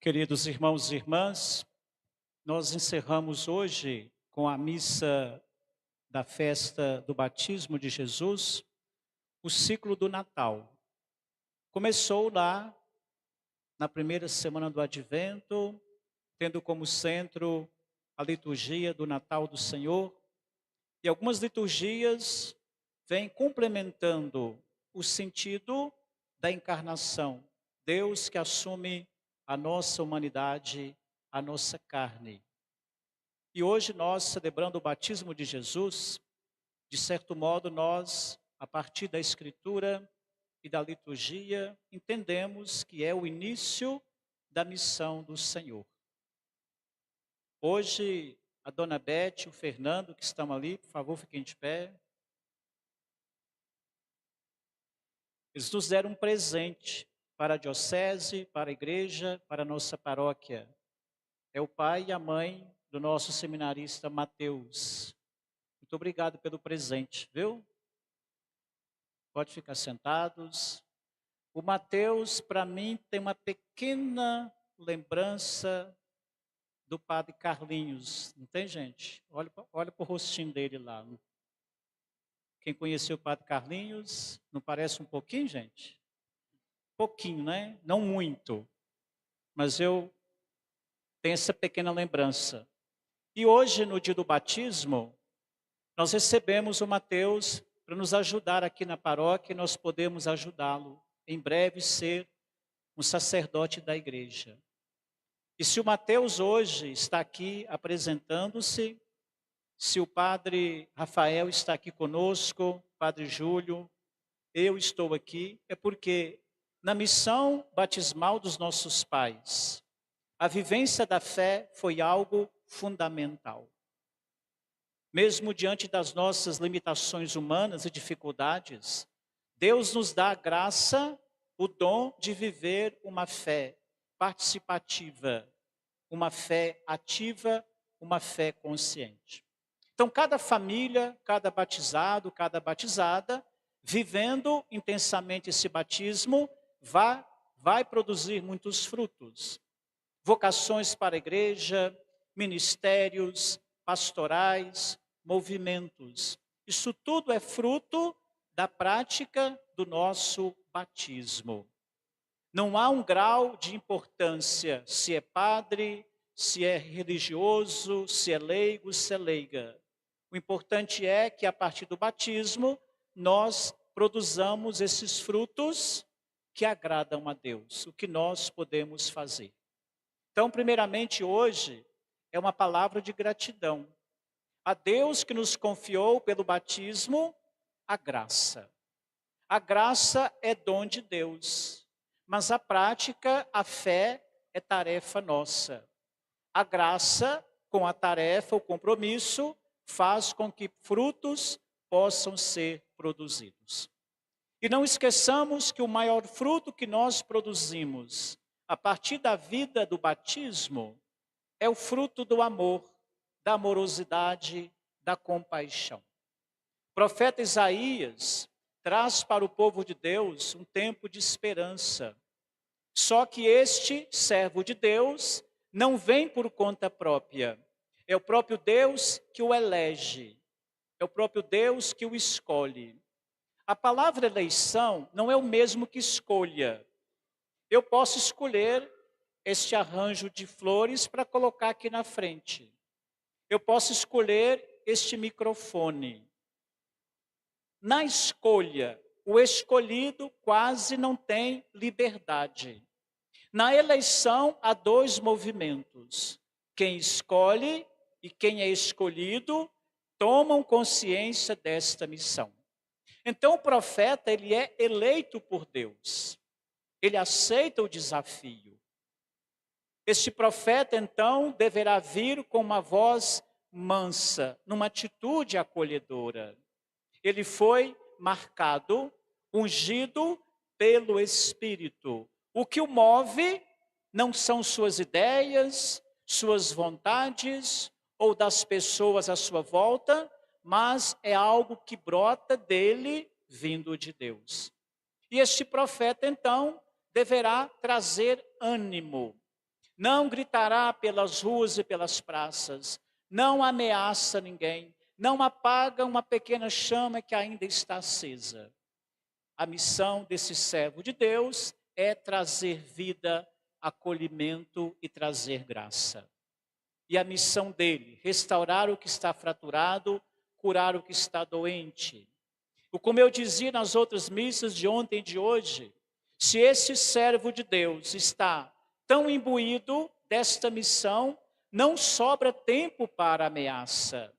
Queridos irmãos e irmãs, nós encerramos hoje com a missa da festa do batismo de Jesus, o ciclo do Natal. Começou lá na primeira semana do Advento, tendo como centro a liturgia do Natal do Senhor, e algumas liturgias vêm complementando o sentido da encarnação. Deus que assume a nossa humanidade, a nossa carne. E hoje nós, celebrando o batismo de Jesus, de certo modo nós, a partir da Escritura e da liturgia, entendemos que é o início da missão do Senhor. Hoje, a dona Beth e o Fernando, que estão ali, por favor, fiquem de pé. Eles nos deram um presente para a diocese, para a igreja, para a nossa paróquia. É o pai e a mãe do nosso seminarista Mateus. Muito obrigado pelo presente, viu? Pode ficar sentados. O Mateus, para mim, tem uma pequena lembrança do padre Carlinhos. Não tem, gente? Olha para o rostinho dele lá. Quem conheceu o padre Carlinhos, não parece um pouquinho, gente? Pouquinho, né? Não muito. Mas eu tenho essa pequena lembrança. E hoje, no dia do batismo, nós recebemos o Mateus para nos ajudar aqui na paróquia e nós podemos ajudá-lo em breve ser um sacerdote da igreja. E se o Mateus hoje está aqui apresentando-se, se o padre Rafael está aqui conosco, padre Júlio, eu estou aqui, é porque na missão batismal dos nossos pais, a vivência da fé foi algo fundamental. Mesmo diante das nossas limitações humanas e dificuldades, Deus nos dá a graça, o dom de viver uma fé participativa, uma fé ativa, uma fé consciente. Então, cada família, cada batizado, cada batizada, vivendo intensamente esse batismo, vai produzir muitos frutos. Vocações para a igreja, ministérios, pastorais, movimentos. Isso tudo é fruto da prática do nosso batismo. Não há um grau de importância se é padre, se é religioso, se é leigo, se é leiga. O importante é que a partir do batismo nós produzamos esses frutos que agradam a Deus, o que nós podemos fazer. Então, primeiramente hoje é uma palavra de gratidão a Deus que nos confiou pelo batismo a graça. A graça é dom de Deus, mas a prática, a fé, é tarefa nossa. A graça, com a tarefa, o compromisso, faz com que frutos possam ser produzidos. E não esqueçamos que o maior fruto que nós produzimos a partir da vida do batismo é o fruto do amor, da amorosidade, da compaixão. O profeta Isaías traz para o povo de Deus um tempo de esperança. Só que este servo de Deus não vem por conta própria. É o próprio Deus que o elege. É o próprio Deus que o escolhe. A palavra eleição não é o mesmo que escolha. Eu posso escolher este arranjo de flores para colocar aqui na frente. Eu posso escolher este microfone. Na escolha, o escolhido quase não tem liberdade. Na eleição, há dois movimentos. Quem escolhe e quem é escolhido tomam consciência desta missão. Então, o profeta, ele é eleito por Deus. Ele aceita o desafio. Este profeta, então, deverá vir com uma voz mansa, numa atitude acolhedora. Ele foi marcado, ungido pelo Espírito. O que o move não são suas ideias, suas vontades ou das pessoas à sua volta, mas é algo que brota dele, vindo de Deus. E este profeta, então, deverá trazer ânimo. não gritará pelas ruas e pelas praças, não ameaça ninguém, não apaga uma pequena chama que ainda está acesa. A missão desse servo de Deus é trazer vida, acolhimento e trazer graça. E a missão dele, restaurar o que está fraturado, curar o que está doente. E como eu dizia nas outras missas de ontem e de hoje, se esse servo de Deus está tão imbuído desta missão, não sobra tempo para ameaça,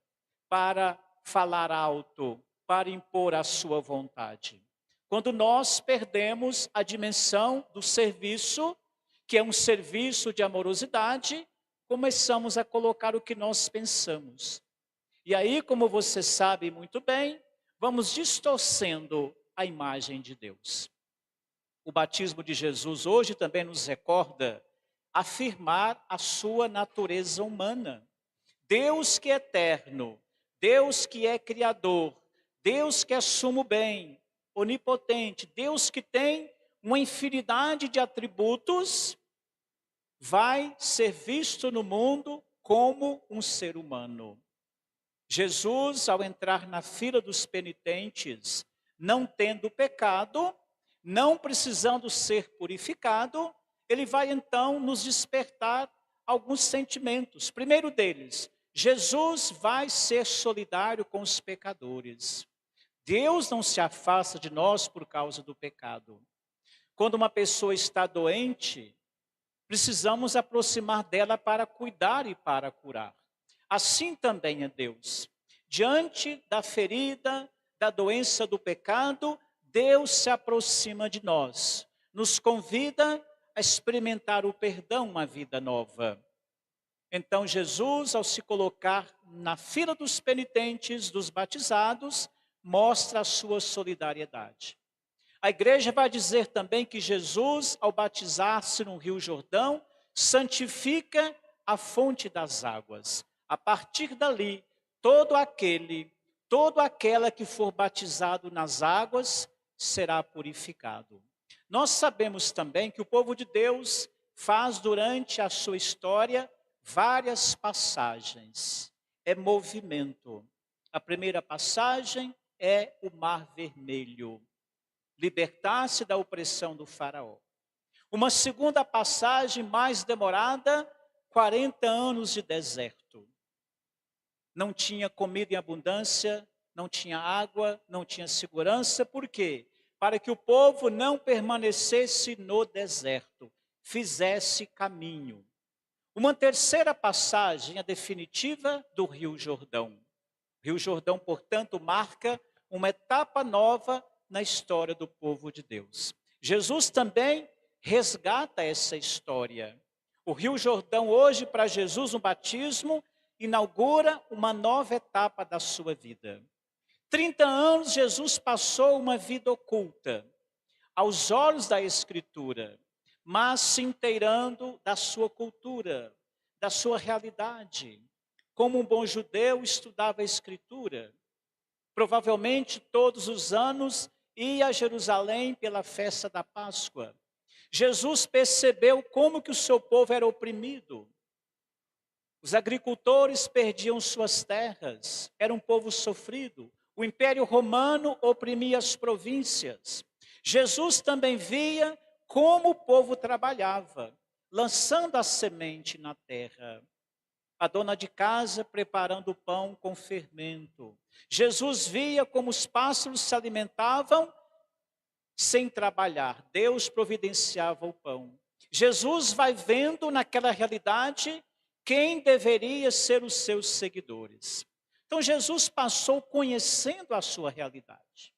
para falar alto, para impor a sua vontade. Quando nós perdemos a dimensão do serviço, que é um serviço de amorosidade, começamos a colocar o que nós pensamos. E aí, como você sabe muito bem, vamos distorcendo a imagem de Deus. O batismo de Jesus hoje também nos recorda afirmar a sua natureza humana. Deus que é eterno, Deus que é criador, Deus que assume o bem, onipotente, Deus que tem uma infinidade de atributos, vai ser visto no mundo como um ser humano. Jesus, ao entrar na fila dos penitentes, não tendo pecado, não precisando ser purificado, ele vai então nos despertar alguns sentimentos. Primeiro deles, Jesus vai ser solidário com os pecadores. Deus não se afasta de nós por causa do pecado. Quando uma pessoa está doente, precisamos aproximar dela para cuidar e para curar. Assim também é Deus. Diante da ferida, da doença do pecado, Deus se aproxima de nós. Nos convida a experimentar o perdão, uma vida nova. Então Jesus, ao se colocar na fila dos penitentes, dos batizados, mostra a sua solidariedade. A igreja vai dizer também que Jesus, ao batizar-se no Rio Jordão, santifica a fonte das águas. A partir dali, toda aquela que for batizado nas águas será purificado. Nós sabemos também que o povo de Deus faz durante a sua história várias passagens. É movimento. A primeira passagem é o Mar Vermelho. Libertar-se da opressão do faraó. Uma segunda passagem mais demorada, 40 anos de deserto. Não tinha comida em abundância, não tinha água, não tinha segurança. Por quê? Para que o povo não permanecesse no deserto, fizesse caminho. Uma terceira passagem, a definitiva, do Rio Jordão. O Rio Jordão, portanto, marca uma etapa nova na história do povo de Deus. Jesus também resgata essa história. O Rio Jordão hoje, para Jesus, um batismo, inaugura uma nova etapa da sua vida. 30 anos Jesus passou uma vida oculta, aos olhos da Escritura, mas se inteirando da sua cultura, da sua realidade. Como um bom judeu, estudava a Escritura. Provavelmente todos os anos ia a Jerusalém pela festa da Páscoa. Jesus percebeu como que o seu povo era oprimido. Os agricultores perdiam suas terras, era um povo sofrido. O Império Romano oprimia as províncias. Jesus também via como o povo trabalhava, lançando a semente na terra. A dona de casa preparando o pão com fermento. Jesus via como os pássaros se alimentavam sem trabalhar. Deus providenciava o pão. Jesus vai vendo naquela realidade quem deveria ser os seus seguidores. Então Jesus passou conhecendo a sua realidade.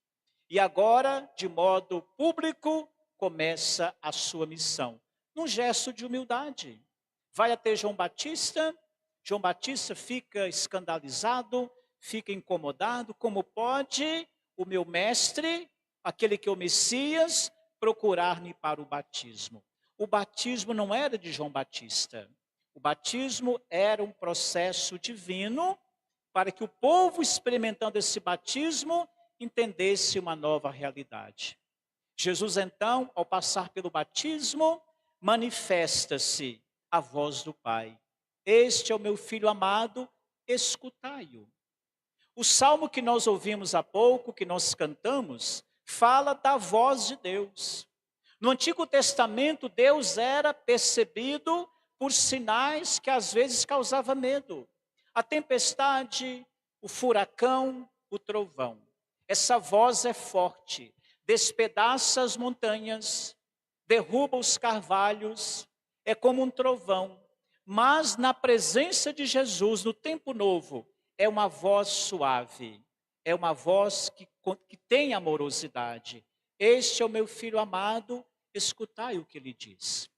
E agora, de modo público, começa a sua missão. Num gesto de humildade. Vai até João Batista. João Batista fica escandalizado, fica incomodado. Como pode o meu mestre, aquele que é o Messias, procurar-me para o batismo? O batismo não era de João Batista. O batismo era um processo divino para que o povo, experimentando esse batismo, entendesse uma nova realidade. Jesus, então, ao passar pelo batismo, manifesta-se a voz do Pai. Este é o meu filho amado, escutai-o. O salmo que nós ouvimos há pouco, que nós cantamos, fala da voz de Deus. No Antigo Testamento, Deus era percebido por sinais que às vezes causavam medo. A tempestade, o furacão, o trovão. Essa voz é forte, despedaça as montanhas, derruba os carvalhos, é como um trovão. Mas na presença de Jesus, no tempo novo, é uma voz suave, é uma voz que tem amorosidade. Este é o meu filho amado, escutai o que ele diz.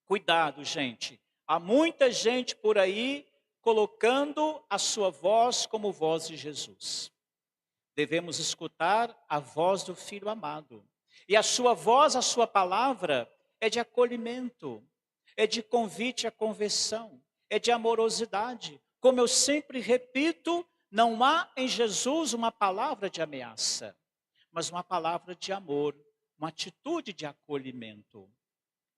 Cuidado, gente. Há muita gente por aí colocando a sua voz como voz de Jesus. Devemos escutar a voz do Filho amado. E a sua voz, a sua palavra, é de acolhimento, é de convite à conversão, é de amorosidade. Como eu sempre repito, não há em Jesus uma palavra de ameaça, mas uma palavra de amor, uma atitude de acolhimento.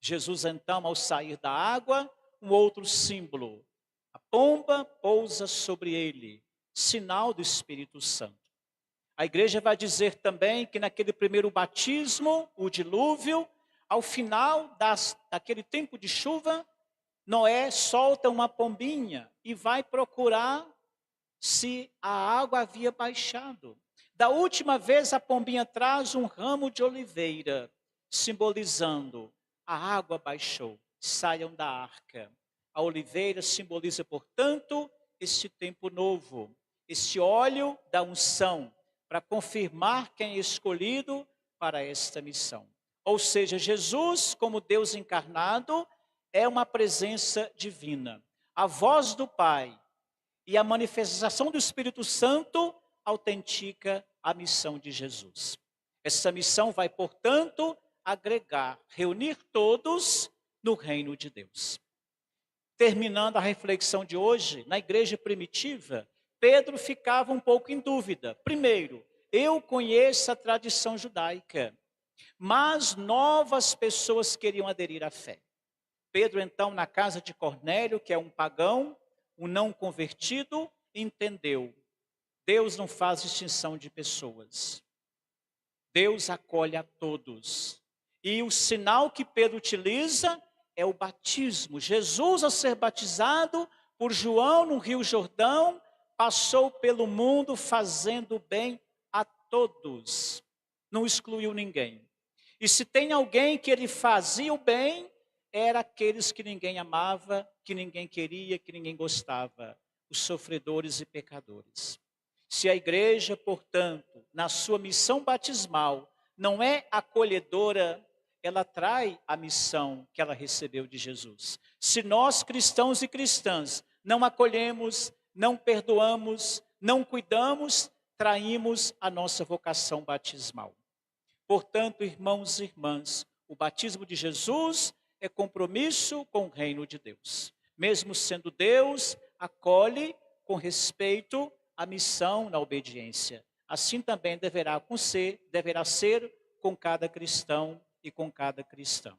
Jesus, então, ao sair da água, um outro símbolo. A pomba pousa sobre ele, sinal do Espírito Santo. A igreja vai dizer também que naquele primeiro batismo, o dilúvio, ao final daquele tempo de chuva, Noé solta uma pombinha e vai procurar se a água havia baixado. Da última vez, a pombinha traz um ramo de oliveira, simbolizando a água baixou, saiam da arca. A oliveira simboliza, portanto, este tempo novo, este óleo da unção, para confirmar quem é escolhido para esta missão. Ou seja, Jesus, como Deus encarnado, é uma presença divina. A voz do Pai e a manifestação do Espírito Santo autentica a missão de Jesus. Essa missão vai, portanto, agregar, reunir todos no reino de Deus. Terminando a reflexão de hoje, na igreja primitiva, Pedro ficava um pouco em dúvida. Primeiro, eu conheço a tradição judaica, mas novas pessoas queriam aderir à fé. Pedro, então, na casa de Cornélio, que é um pagão, um não convertido, entendeu. Deus não faz distinção de pessoas. Deus acolhe a todos. E o sinal que Pedro utiliza é o batismo. Jesus, ao ser batizado por João no Rio Jordão, passou pelo mundo fazendo bem a todos. Não excluiu ninguém. E se tem alguém que ele fazia o bem, era aqueles que ninguém amava, que ninguém queria, que ninguém gostava. Os sofredores e pecadores. Se a igreja, portanto, na sua missão batismal, não é acolhedora, ela trai a missão que ela recebeu de Jesus. Se nós, cristãos e cristãs, não acolhemos, não perdoamos, não cuidamos, traímos a nossa vocação batismal. Portanto, irmãos e irmãs, o batismo de Jesus é compromisso com o reino de Deus. Mesmo sendo Deus, acolhe com respeito a missão na obediência. Assim também deverá ser com cada cristão e com cada cristã.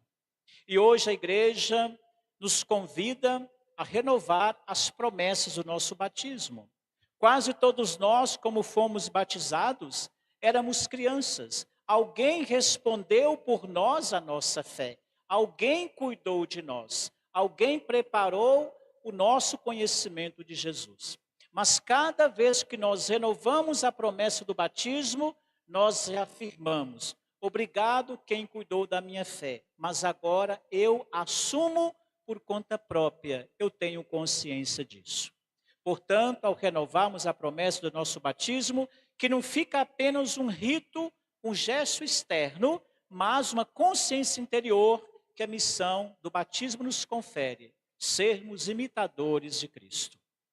E hoje a igreja nos convida a renovar as promessas do nosso batismo. Quase todos nós, como fomos batizados, éramos crianças. Alguém respondeu por nós a nossa fé. Alguém cuidou de nós. Alguém preparou o nosso conhecimento de Jesus. Mas cada vez que nós renovamos a promessa do batismo, nós reafirmamos: obrigado quem cuidou da minha fé, mas agora eu assumo por conta própria, eu tenho consciência disso. Portanto, ao renovarmos a promessa do nosso batismo, que não fica apenas um rito, um gesto externo, mas uma consciência interior que a missão do batismo nos confere: sermos imitadores de Cristo.